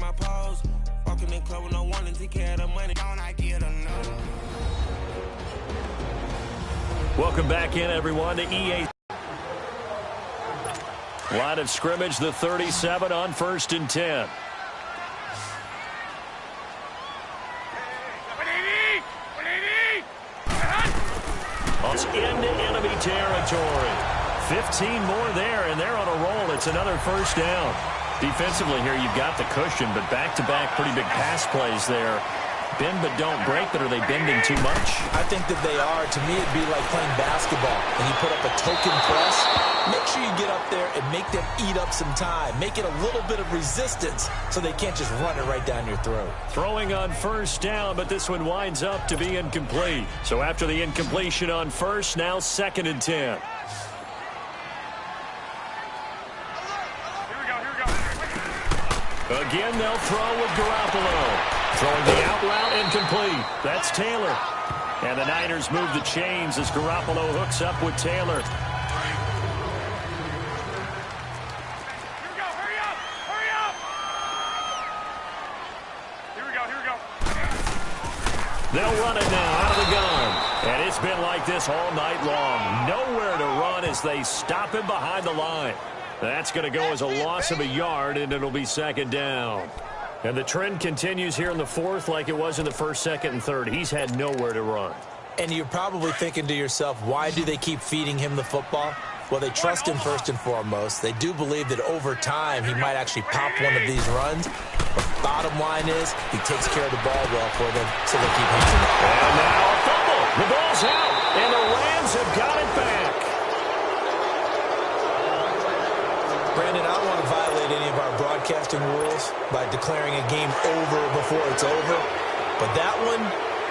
my pose. Walking in club with no warnings, he carried the money. Don't I get another? Welcome back in, everyone, to EA. Line of scrimmage, the 37 on 1st and 10. It's into enemy territory. 15 more there, and they're on a roll. It's another first down. Defensively here, you've got the cushion, but back-to-back pretty big pass plays there. Bend but don't break, but are they bending too much? I think that they are. To me, it'd be like playing basketball. When you put up a token press, make sure you get up there and make them eat up some time. Make it a little bit of resistance so they can't just run it right down your throat. Throwing on first down, but this one winds up to be incomplete. So after the incompletion on first, now 2nd and 10. Again, they'll throw with Garoppolo. Throwing the out route, incomplete. That's Taylor. And the Niners move the chains as Garoppolo hooks up with Taylor. Here we go, hurry up! Hurry up! Here we go. They'll run it now out of the gun. And it's been like this all night long. Nowhere to run as they stop him behind the line. That's going to go as a loss of a yard, and it'll be 2nd down. And the trend continues here in the 4th like it was in the 1st, 2nd, and 3rd. He's had nowhere to run. And you're probably thinking to yourself, why do they keep feeding him the football? Well, they trust him first and foremost. They do believe that over time he might actually pop one of these runs. But bottom line is he takes care of the ball well for them, so they keep hitting it. And now a fumble. The ball's out, and the Rams have got it back. Brandon, I don't want to violate any of our broadcasting rules by declaring a game over before it's over. But that one,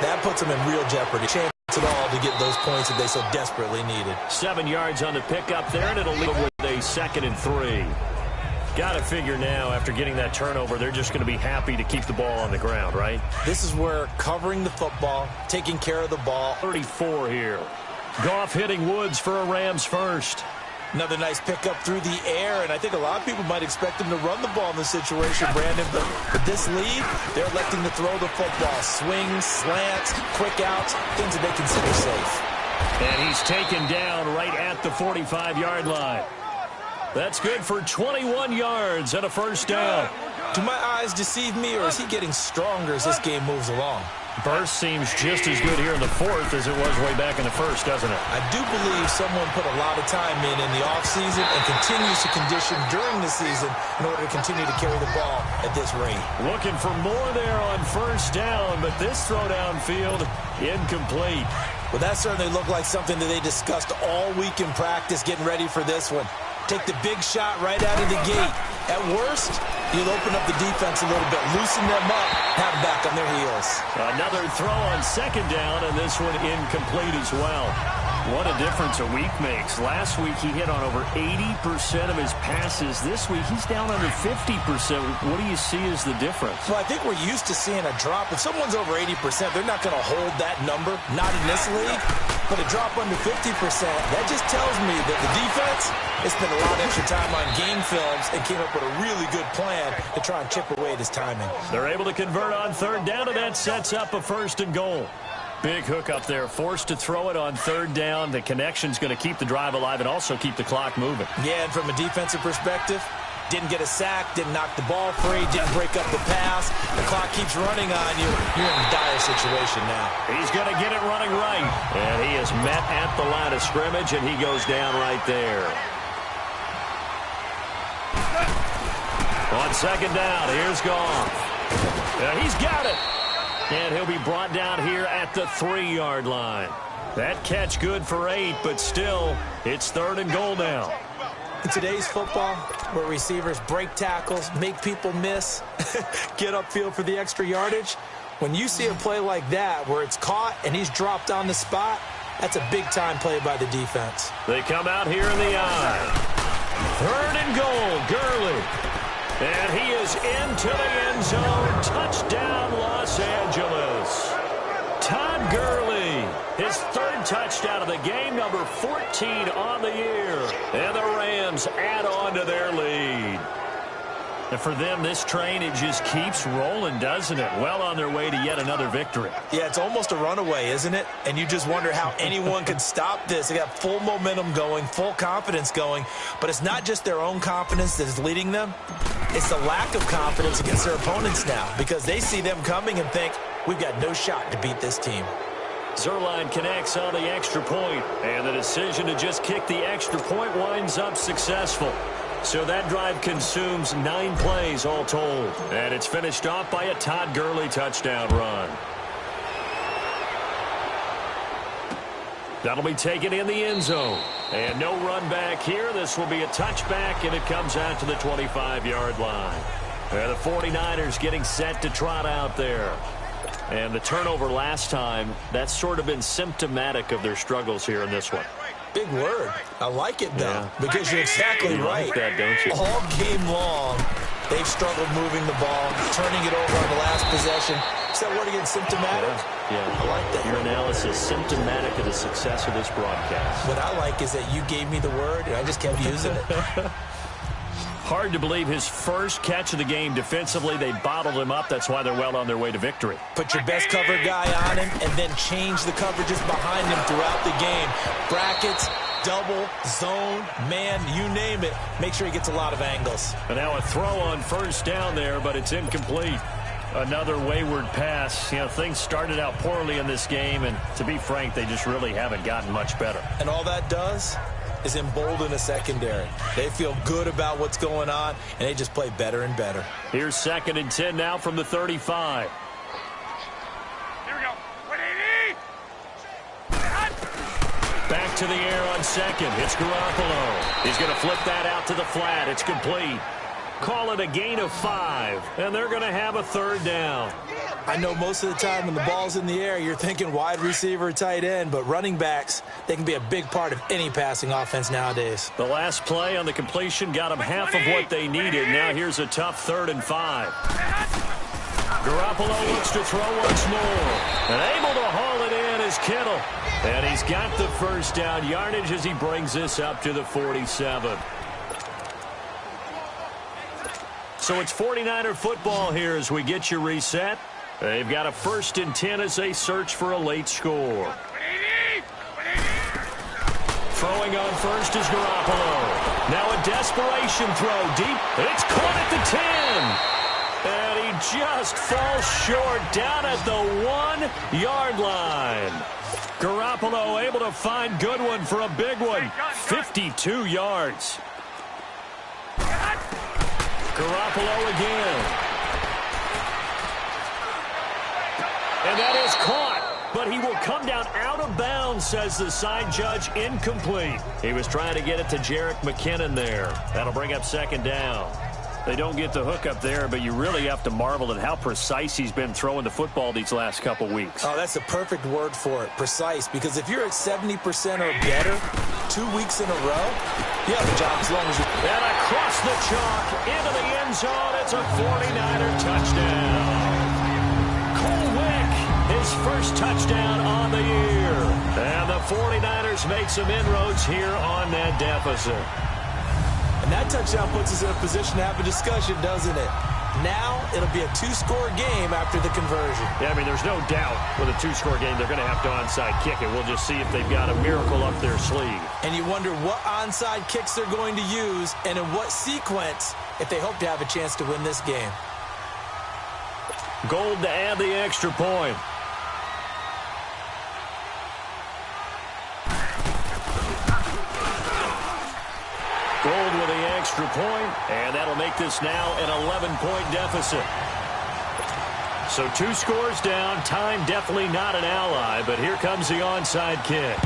that puts them in real jeopardy. Chance at all to get those points that they so desperately needed. 7 yards on the pickup there, and it'll leave with a 2nd and 3. Got to figure now, after getting that turnover, they're just going to be happy to keep the ball on the ground, right? This is where covering the football, taking care of the ball. 34 here. Goff hitting Woods for a Rams first. Another nice pickup through the air, and I think a lot of people might expect him to run the ball in this situation, Brandon. But with this lead, they're electing to throw the football. Swings, slants, quick outs, things that they consider safe. And he's taken down right at the 45-yard line. That's good for 21 yards and a first down. Do my eyes deceive me, or is he getting stronger as this game moves along? Burst seems just as good here in the 4th as it was way back in the 1st, doesn't it? I do believe someone put a lot of time in the offseason and continues to condition during the season in order to continue to carry the ball at this rate. Looking for more there on first down, but this throw downfield incomplete. Well, that certainly looked like something that they discussed all week in practice getting ready for this one. Take the big shot right out of the gate. At worst, you'll open up the defense a little bit, loosen them up, have them back on their heels. Another throw on 2nd down, and this one incomplete as well. What a difference a week makes. Last week he hit on over 80% of his passes. This week he's down under 50%. What do you see as the difference? Well, I think we're used to seeing a drop. If someone's over 80%, they're not going to hold that number, not in this league. But a drop under 50%, that just tells me that the defense has spent a lot of extra time on game films and came up with a really good plan to try and chip away at his timing. They're able to convert on 3rd down, and that sets up a 1st and goal. Big hook up there, forced to throw it on 3rd down. The connection's going to keep the drive alive and also keep the clock moving. Yeah, and from a defensive perspective, didn't get a sack, didn't knock the ball free, didn't break up the pass. The clock keeps running on you. You're in a dire situation now. He's going to get it running right. And he is met at the line of scrimmage, and he goes down right there. On 2nd down, here's Goff. He's got it. And he'll be brought down here at the 3-yard line. That catch good for 8, but still, it's 3rd and goal now. In today's football, where receivers break tackles, make people miss, get upfield for the extra yardage, when you see a play like that where it's caught and he's dropped on the spot, that's a big-time play by the defense. They come out here in the eye. 3rd and goal, Gurley. And he is into the end zone. Touchdown, Los Angeles. Todd Gurley, his 3rd touchdown of the game, number 14 on the year. And the Rams add on to their lead. And for them, this train, it just keeps rolling, doesn't it? Well on their way to yet another victory. Yeah, it's almost a runaway, isn't it? And you just wonder how anyone could stop this. They got full momentum going, full confidence going. But it's not just their own confidence that is leading them. It's the lack of confidence against their opponents now because they see them coming and think, we've got no shot to beat this team. Zerline connects on the extra point, and the decision to just kick the extra point winds up successful. So that drive consumes 9 plays all told. And it's finished off by a Todd Gurley touchdown run. That'll be taken in the end zone. And no run back here. This will be a touchback, and it comes out to the 25-yard line. The 49ers getting set to trot out there. And the turnover last time, that's sort of been symptomatic of their struggles here in this one. Big word. I like it, though, because you're exactly right. Like that, don't you? All game long, they've struggled moving the ball, turning it over on the last possession. Is that word again, symptomatic? Yeah. I like that. Your analysis, symptomatic of the success of this broadcast. What I like is that you gave me the word, and I just kept using it. Hard to believe his first catch of the game defensively. They bottled him up. That's why they're well on their way to victory. Put your best cover guy on him and then change the coverages behind him throughout the game. Brackets, double, zone, man, you name it. Make sure he gets a lot of angles. And now a throw on first down there, but it's incomplete. Another wayward pass. You know, things started out poorly in this game, and to be frank, they just really haven't gotten much better. And all that does is embolden a secondary. They feel good about what's going on, and they just play better and better. Here's 2nd and 10 now from the 35. Here we go. 180. Back to the air on 2nd. It's Garoppolo. He's going to flip that out to the flat. It's complete. Call it a gain of 5, and they're going to have a 3rd down. I know most of the time when the ball's in the air, you're thinking wide receiver, tight end, but running backs, they can be a big part of any passing offense nowadays. The last play on the completion got them half of what they needed. Now here's a tough 3rd and 5. Garoppolo looks to throw once more. And able to haul it in is Kittle. And he's got the first down yardage as he brings this up to the 47. So it's 49er football here as we get you reset. They've got a 1st and 10 as they search for a late score. Throwing on first is Garoppolo. Now a desperation throw deep. It's caught at the 10. And he just falls short down at the 1-yard line. Garoppolo able to find Goodwin for a big one. 52 yards. Garoppolo again. And that is caught, but he will come down out of bounds, says the side judge, incomplete. He was trying to get it to Jerick McKinnon there. That'll bring up 2nd down. They don't get the hook up there, but you really have to marvel at how precise he's been throwing the football these last couple weeks. Oh, that's the perfect word for it, precise, because if you're at 70% or better 2 weeks in a row, you have a job as long as you... And across the chalk, into the end zone, it's a 49er touchdown. His first touchdown on the year. And the 49ers make some inroads here on that deficit. And that touchdown puts us in a position to have a discussion, doesn't it? Now it'll be a 2-score game after the conversion. Yeah, I mean, there's no doubt with a 2-score game they're going to have to onside kick it. We'll just see if they've got a miracle up their sleeve. And you wonder what onside kicks they're going to use and in what sequence if they hope to have a chance to win this game. Gold to add the extra point. Gold with the extra point, and that'll make this now an 11-point deficit. So 2 scores down. Time definitely not an ally, but here comes the onside kick.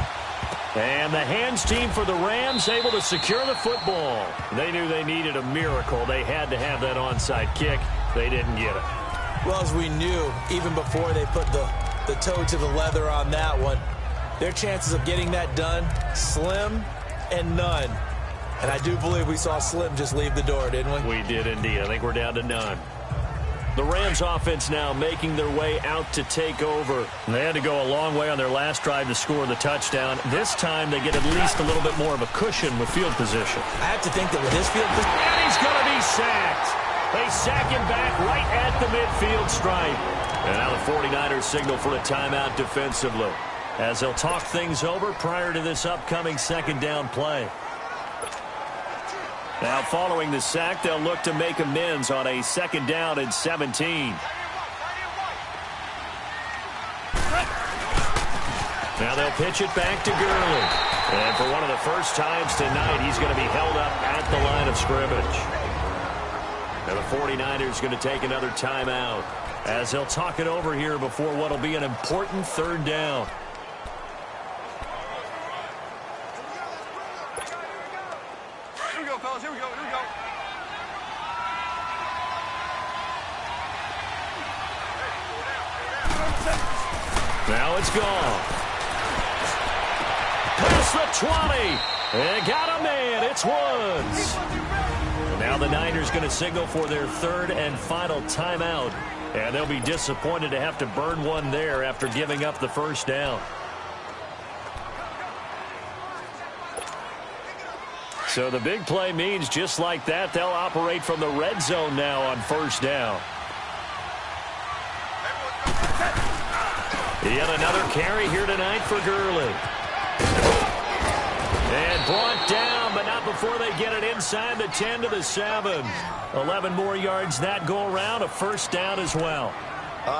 And the hands team for the Rams able to secure the football. They knew they needed a miracle. They had to have that onside kick. They didn't get it. Well, as we knew, even before they put the toe to the leather on that one, their chances of getting that done, slim and none. And I do believe we saw Slim just leave the door, didn't we? We did indeed. I think we're down to none. The Rams offense now making their way out to take over. They had to go a long way on their last drive to score the touchdown. This time they get at least a little bit more of a cushion with field position. I have to think that with this field position... And he's going to be sacked. They sack him back right at the midfield stripe. And now the 49ers signal for a timeout defensively, as they'll talk things over prior to this upcoming second down play. Now following the sack, they'll look to make amends on a second down and 17. Now they'll pitch it back to Gurley. And for one of the first times tonight, he's going to be held up at the line of scrimmage. And the 49ers going to take another timeout, as they'll talk it over here before what will be an important third down. Here we go, fellas. Here we go. Here we go. Now it's gone. Past the 20. And got a man. It's Woods. And now the Niners going to signal for their third and final timeout. And they'll be disappointed to have to burn one there after giving up the first down. So the big play means just like that, they'll operate from the red zone now on first down. Yet another carry here tonight for Gurley. And brought down, but not before they get it inside the 10 to the 7. 11 more yards that go around, a first down as well.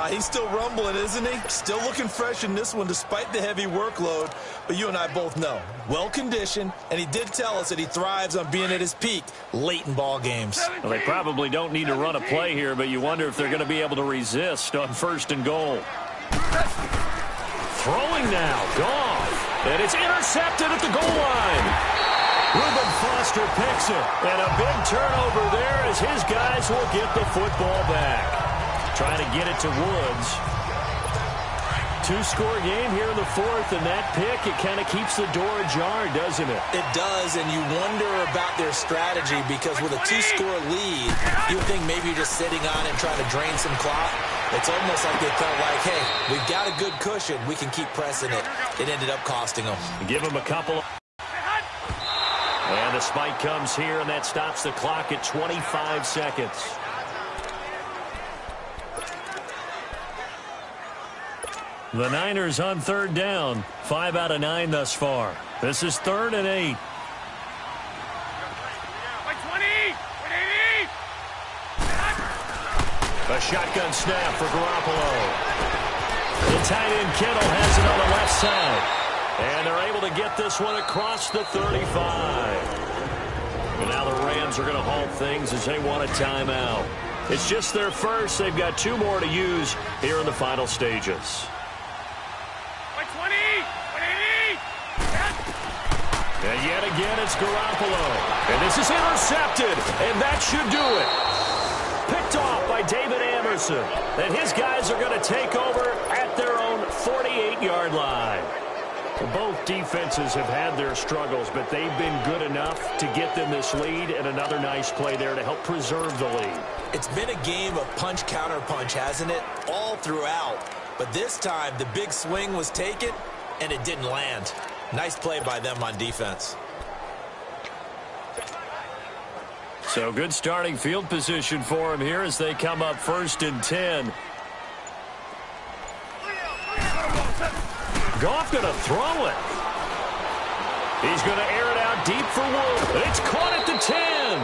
He's still rumbling, isn't he? Still looking fresh in this one despite the heavy workload. But you and I both know, well-conditioned, and he did tell us that he thrives on being at his peak late in ball games. Well, they probably don't need to run a play here, but you wonder if they're going to be able to resist on first and goal. Throwing now, Goff. And it's intercepted at the goal line. Reuben Foster picks it. And a big turnover there as his guys will get the football back. Trying to get it to Woods. Two-score game here in the fourth, and that pick, it kind of keeps the door ajar, doesn't it? It does, and you wonder about their strategy because with a two-score lead, you think maybe you're just sitting on it and trying to drain some clock. It's almost like they felt like, hey, we've got a good cushion. We can keep pressing it. It ended up costing them. Give them a couple. And the spike comes here, and that stops the clock at 25 seconds. The Niners on third down. 5 out of 9 thus far. This is 3rd and 8. A shotgun snap for Garoppolo. The tight end Kittle has it on the left side. And they're able to get this one across the 35. And now the Rams are going to halt things as they want a timeout. It's just their first. They've got 2 more to use here in the final stages. And yet again, it's Garoppolo. And this is intercepted. And that should do it. Picked off by David Anderson. And his guys are going to take over at their own 48-yard line. Both defenses have had their struggles, but they've been good enough to get them this lead, and another nice play there to help preserve the lead. It's been a game of punch-counter-punch, hasn't it? All throughout. But this time, the big swing was taken, and it didn't land. Nice play by them on defense. So good starting field position for him here as they come up 1st and 10. Goff going to throw it. He's going to air it out deep for Woods. It's caught at the 10.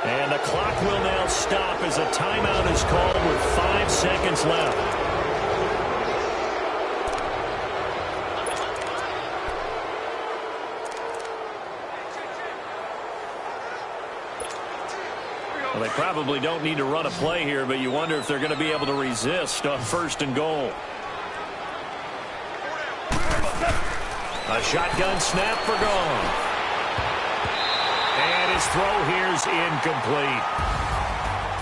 And the clock will now stop as a timeout is called with 5 seconds left. Well, they probably don't need to run a play here, but you wonder if they're going to be able to resist on 1st and goal. A shotgun snap for Gone. And his throw here's incomplete.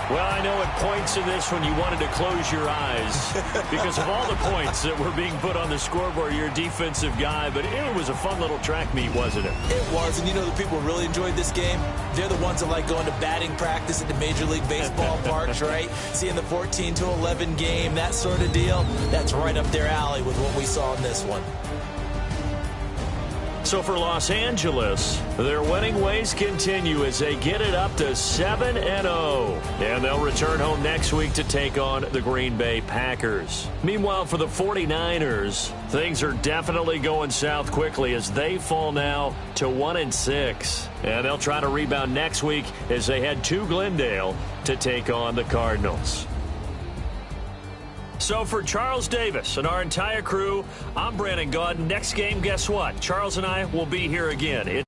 Well, I know at points in this when you wanted to close your eyes because of all the points that were being put on the scoreboard. You're a defensive guy, but it was a fun little track meet, wasn't it? It was, and you know the people who really enjoyed this game? They're the ones that like going to batting practice at the Major League Baseball parks, right? Seeing the 14-11 game, that sort of deal. That's right up their alley with what we saw in this one. So for Los Angeles, their winning ways continue as they get it up to 7-0. And they'll return home next week to take on the Green Bay Packers. Meanwhile, for the 49ers, things are definitely going south quickly as they fall now to 1-6. And they'll try to rebound next week as they head to Glendale to take on the Cardinals. So for Charles Davis and our entire crew, I'm Brandon Gaudin. Next game, guess what? Charles and I will be here again.